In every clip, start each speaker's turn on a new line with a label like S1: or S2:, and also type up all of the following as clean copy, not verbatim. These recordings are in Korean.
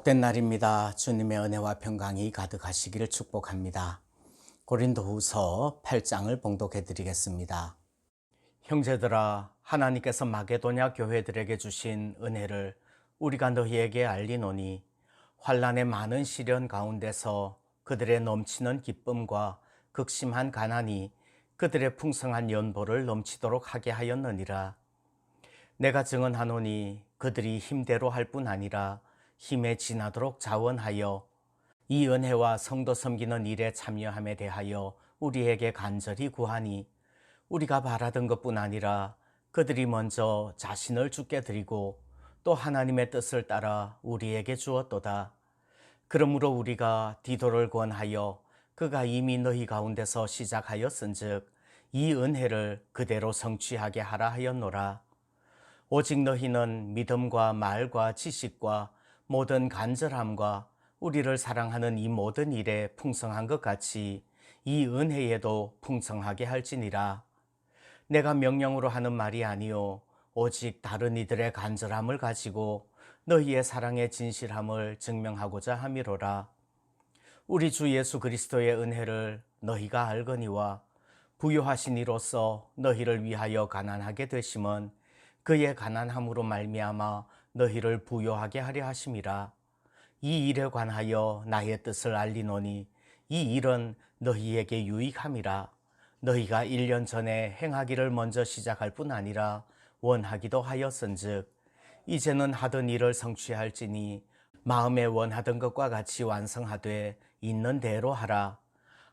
S1: 복된 날입니다. 주님의 은혜와 평강이 가득하시기를 축복합니다. 고린도후서 8장을 봉독해 드리겠습니다. 형제들아, 하나님께서 마게도냐 교회들에게 주신 은혜를 우리가 너희에게 알리노니 환난의 많은 시련 가운데서 그들의 넘치는 기쁨과 극심한 가난이 그들의 풍성한 연보를 넘치도록 하게 하였느니라. 내가 증언하노니 그들이 힘대로 할 뿐 아니라 힘에 지나도록 자원하여 이 은혜와 성도 섬기는 일에 참여함에 대하여 우리에게 간절히 구하니 우리가 바라던 것뿐 아니라 그들이 먼저 자신을 주께 드리고 또 하나님의 뜻을 따라 우리에게 주었도다. 그러므로 우리가 디도를 권하여 그가 이미 너희 가운데서 시작하였은즉 이 은혜를 그대로 성취하게 하라 하였노라. 오직 너희는 믿음과 말과 지식과 모든 간절함과 우리를 사랑하는 이 모든 일에 풍성한 것 같이 이 은혜에도 풍성하게 할지니라. 내가 명령으로 하는 말이 아니요 오직 다른 이들의 간절함을 가지고 너희의 사랑의 진실함을 증명하고자 함이로라. 우리 주 예수 그리스도의 은혜를 너희가 알거니와 부요하신 이로써 너희를 위하여 가난하게 되심은 그의 가난함으로 말미암아 너희를 부요하게 하려 하심이라. 이 일에 관하여 나의 뜻을 알리노니 이 일은 너희에게 유익함이라. 너희가 1년 전에 행하기를 먼저 시작할 뿐 아니라 원하기도 하였은즉 이제는 하던 일을 성취할지니 마음에 원하던 것과 같이 완성하되 있는 대로 하라.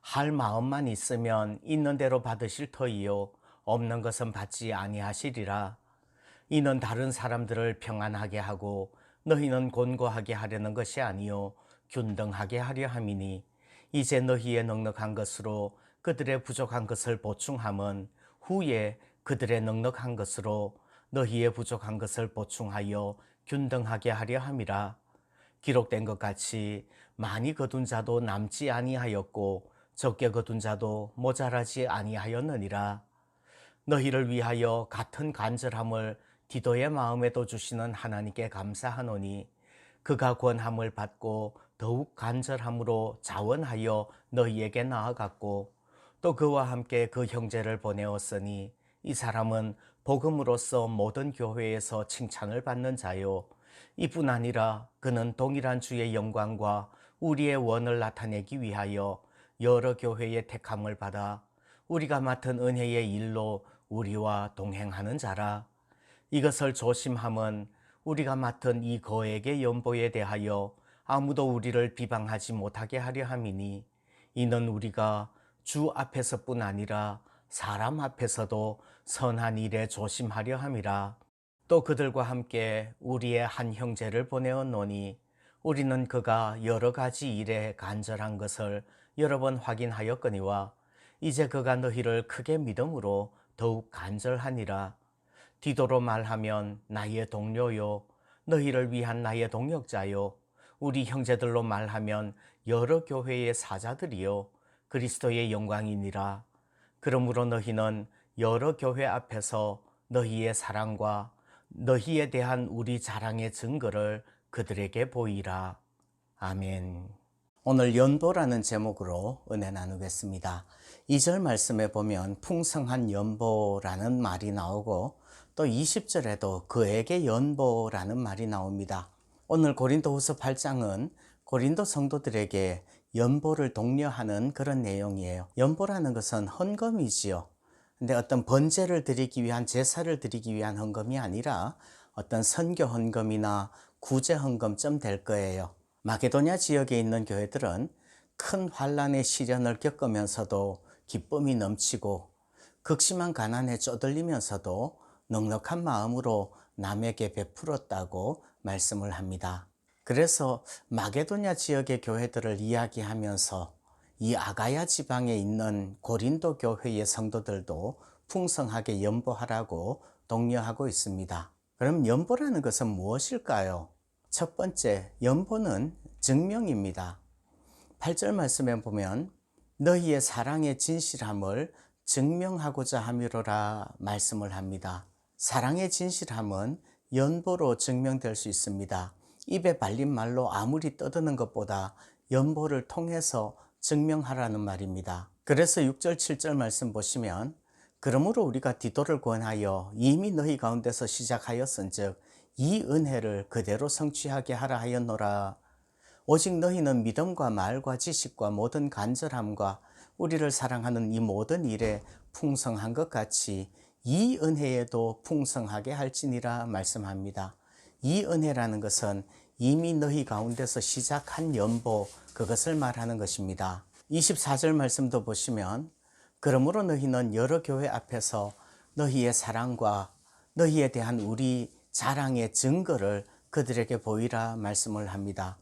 S1: 할 마음만 있으면 있는 대로 받으실 터이요 없는 것은 받지 아니하시리라. 이는 다른 사람들을 평안하게 하고 너희는 곤고하게 하려는 것이 아니요 균등하게 하려 함이니 이제 너희의 넉넉한 것으로 그들의 부족한 것을 보충함은 후에 그들의 넉넉한 것으로 너희의 부족한 것을 보충하여 균등하게 하려 함이라. 기록된 것 같이 많이 거둔 자도 남지 아니하였고 적게 거둔 자도 모자라지 아니하였느니라. 너희를 위하여 같은 간절함을 디도의 마음에도 주시는 하나님께 감사하노니 그가 권함을 받고 더욱 간절함으로 자원하여 너희에게 나아갔고 또 그와 함께 그 형제를 보내었으니 이 사람은 복음으로써 모든 교회에서 칭찬을 받는 자요 이뿐 아니라 그는 동일한 주의 영광과 우리의 원을 나타내기 위하여 여러 교회의 택함을 받아 우리가 맡은 은혜의 일로 우리와 동행하는 자라. 이것을 조심함은 우리가 맡은 이 거액의 연보에 대하여 아무도 우리를 비방하지 못하게 하려 함이니 이는 우리가 주 앞에서뿐 아니라 사람 앞에서도 선한 일에 조심하려 함이라. 또 그들과 함께 우리의 한 형제를 보내었노니 우리는 그가 여러 가지 일에 간절한 것을 여러 번 확인하였거니와 이제 그가 너희를 크게 믿음으로 더욱 간절하니라. 디도로 말하면 나의 동료요 너희를 위한 나의 동역자요 우리 형제들로 말하면 여러 교회의 사자들이요 그리스도의 영광이니라. 그러므로 너희는 여러 교회 앞에서 너희의 사랑과 너희에 대한 우리 자랑의 증거를 그들에게 보이라. 아멘. 오늘 연보라는 제목으로 은혜 나누겠습니다. 2절 말씀에 보면 풍성한 연보라는 말이 나오고 또 20절에도 그에게 연보라는 말이 나옵니다. 오늘 고린도후서 8장은 고린도 성도들에게 연보를 독려하는 그런 내용이에요. 연보라는 것은 헌금이지요. 근데 어떤 번제를 드리기 위한 제사를 드리기 위한 헌금이 아니라 어떤 선교 헌금이나 구제 헌금쯤 될 거예요. 마게도냐 지역에 있는 교회들은 큰 환난의 시련을 겪으면서도 기쁨이 넘치고 극심한 가난에 쪼들리면서도 넉넉한 마음으로 남에게 베풀었다고 말씀을 합니다. 그래서 마게도냐 지역의 교회들을 이야기하면서 이 아가야 지방에 있는 고린도 교회의 성도들도 풍성하게 연보하라고 독려하고 있습니다. 그럼 연보라는 것은 무엇일까요? 첫 번째, 연보는 증명입니다. 8절 말씀에 보면 너희의 사랑의 진실함을 증명하고자 함이로라 말씀을 합니다. 사랑의 진실함은 연보로 증명될 수 있습니다. 입에 발린 말로 아무리 떠드는 것보다 연보를 통해서 증명하라는 말입니다. 그래서 6절 7절 말씀 보시면 그러므로 우리가 디도를 권하여 이미 너희 가운데서 시작하였은즉 이 은혜를 그대로 성취하게 하라 하였노라. 오직 너희는 믿음과 말과 지식과 모든 간절함과 우리를 사랑하는 이 모든 일에 풍성한 것 같이 이 은혜에도 풍성하게 할지니라 말씀합니다. 이 은혜라는 것은 이미 너희 가운데서 시작한 연보, 그것을 말하는 것입니다. 24절 말씀도 보시면 그러므로 너희는 여러 교회 앞에서 너희의 사랑과 너희에 대한 우리 자랑의 증거를 그들에게 보이라 말씀을 합니다.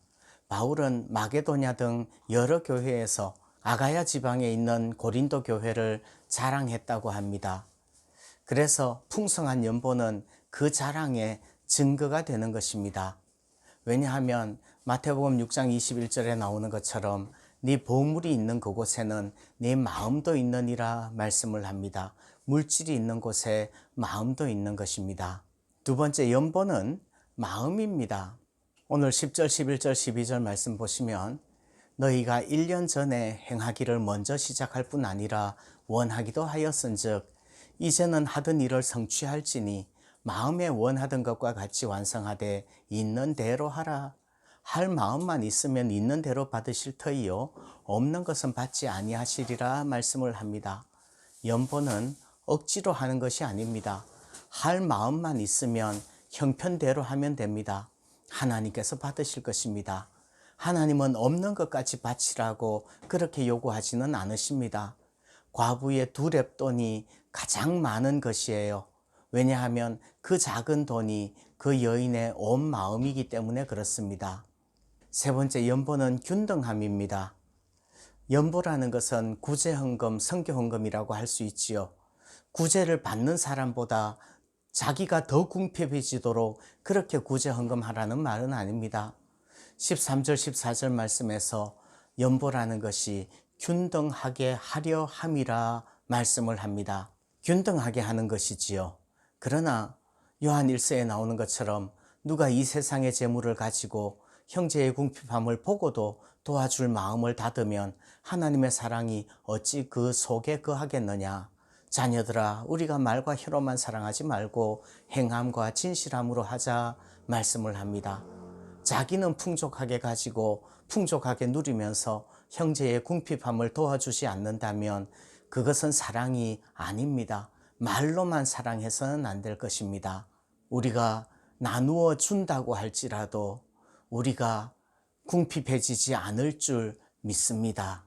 S1: 바울은 마게도냐 등 여러 교회에서 아가야 지방에 있는 고린도 교회를 자랑했다고 합니다. 그래서 풍성한 연보는 그 자랑의 증거가 되는 것입니다. 왜냐하면 마태복음 6장 21절에 나오는 것처럼 네 보물이 있는 그곳에는 네 마음도 있느니라 말씀을 합니다. 물질이 있는 곳에 마음도 있는 것입니다. 두 번째 연보는 마음입니다. 오늘 10절, 11절, 12절 말씀 보시면 너희가 1년 전에 행하기를 먼저 시작할 뿐 아니라 원하기도 하였은즉 이제는 하던 일을 성취할지니 마음에 원하던 것과 같이 완성하되 있는 대로 하라. 할 마음만 있으면 있는 대로 받으실 터이요 없는 것은 받지 아니하시리라 말씀을 합니다. 연보는 억지로 하는 것이 아닙니다. 할 마음만 있으면 형편대로 하면 됩니다. 하나님께서 받으실 것입니다. 하나님은 없는 것까지 바치라고 그렇게 요구하지는 않으십니다. 과부의 2렙돈이 가장 많은 것이에요. 왜냐하면 그 작은 돈이 그 여인의 온 마음이기 때문에 그렇습니다. 세 번째 연보는 균등함입니다. 연보라는 것은 구제헌금, 선교헌금이라고 할 수 있지요. 구제를 받는 사람보다 자기가 더 궁핍해지도록 그렇게 구제헌금하라는 말은 아닙니다. 13절 14절 말씀에서 연보라는 것이 균등하게 하려 함이라 말씀을 합니다. 균등하게 하는 것이지요. 그러나 요한 1서에 나오는 것처럼 누가 이 세상의 재물을 가지고 형제의 궁핍함을 보고도 도와줄 마음을 닫으면 하나님의 사랑이 어찌 그 속에 거하겠느냐. 자녀들아, 우리가 말과 혀로만 사랑하지 말고 행함과 진실함으로 하자 말씀을 합니다. 자기는 풍족하게 가지고 풍족하게 누리면서 형제의 궁핍함을 도와주지 않는다면 그것은 사랑이 아닙니다. 말로만 사랑해서는 안 될 것입니다. 우리가 나누어 준다고 할지라도 우리가 궁핍해지지 않을 줄 믿습니다.